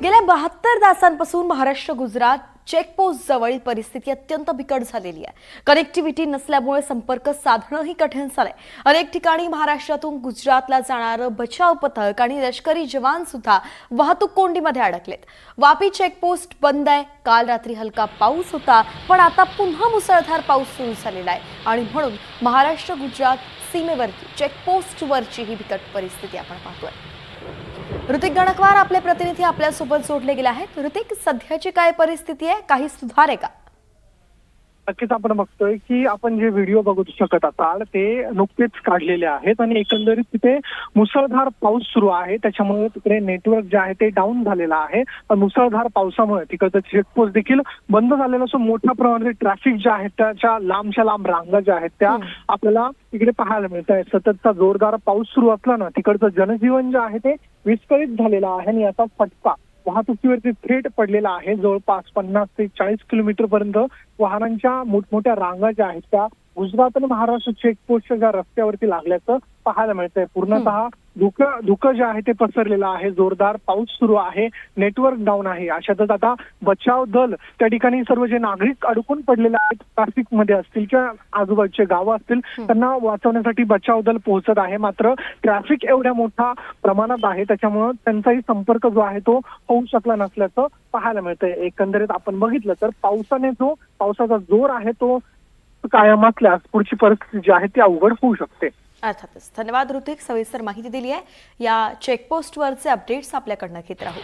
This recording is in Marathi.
गेल्या 72 तासांपासून महाराष्ट्र गुजरात चेकपोस्ट जवळील परिस्थिती अत्यंत बिकट झालेली आहे। कनेक्टिव्हिटी नसल्यामुळे संपर्क साधणंही कठीण झालंय। अनेक ठिकाणी महाराष्ट्रातून गुजरातला जाणारं बचाव पथक आणि लष्करी जवान सुद्धा वाहतूक कोंडीमध्ये अडकलेत। वापी चेकपोस्ट बंद आहे। काल रात्री हलका पाऊस होता, पण आता पुन्हा मुसळधार पाऊस सुरू झालेला आहे आणि म्हणून महाराष्ट्र गुजरात सीमेवरची चेकपोस्टवरची ही बिकट परिस्थिती आपण पाहतोय। ऋतिक गणकवार आपले प्रतिनिधी आपल्यासोबत जोडले गेले आहेत। ऋतिक, सध्याची काय परिस्थिती आहे? काही सुधार आहे का? नक्कीच आपण बघतोय की आपण जे व्हिडिओ बघू शकत असाल ते नुकतेच काढलेले आहेत आणि एकंदरीत तिथे मुसळधार पाऊस सुरू आहे। त्याच्यामुळे तिकडे नेटवर्क जे आहे ते डाऊन झालेलं आहे। मुसळधार पावसामुळे तिकडचं चेकपोस्ट देखील बंद झालेलं असून मोठ्या प्रमाणात ट्रॅफिक जे आहे त्याच्या लांबच्या लांब रांगा ज्या आहेत त्या आपल्याला तिकडे पाहायला मिळत आहे। सततचा जोरदार पाऊस सुरू असल्यानं तिकडचं जनजीवन जे आहे ते विस्कळीत झालेलं आहे आणि याचा फटका वाहतुकीवरती थेट पडलेला आहे। जवळपास 50 ते 40 किलोमीटर पर्यंत वाहनांच्या मोठमोठ्या रांगा ज्या आहेत त्या गुजरात आणि महाराष्ट्र चेकपोस्टच्या ज्या रस्त्यावरती लागल्याचं पाहायला मिळतंय। पूर्णतः धुकं जे आहे ते पसरलेलं आहे। जोरदार पाऊस सुरू आहे, नेटवर्क डाऊन आहे। अशातच आता बचाव दल त्या ठिकाणी सर्व जे नागरिक अडकून पडलेले आहेत ट्रॅफिक मध्ये असतील किंवा आजूबाजूचे गावं असतील त्यांना वाचवण्यासाठी बचाव दल पोहोचत आहे। मात्र ट्रॅफिक एवढ्या मोठ्या प्रमाणात आहे त्याच्यामुळे त्यांचाही संपर्क जो आहे तो होऊ शकला नसल्याचं पाहायला मिळतंय। एकंदरीत आपण बघितलं तर पावसाचा जोर आहे तो कायम असल्यास पुढची परिस्थिती जी आहे ती अवघड होऊ शकते। अर्थातच। धन्यवाद ऋतिक, सविस्तर माहिती दिली आहे। या चेकपोस्टवरचे अपडेट्स आपल्याकडनं घेत राहू।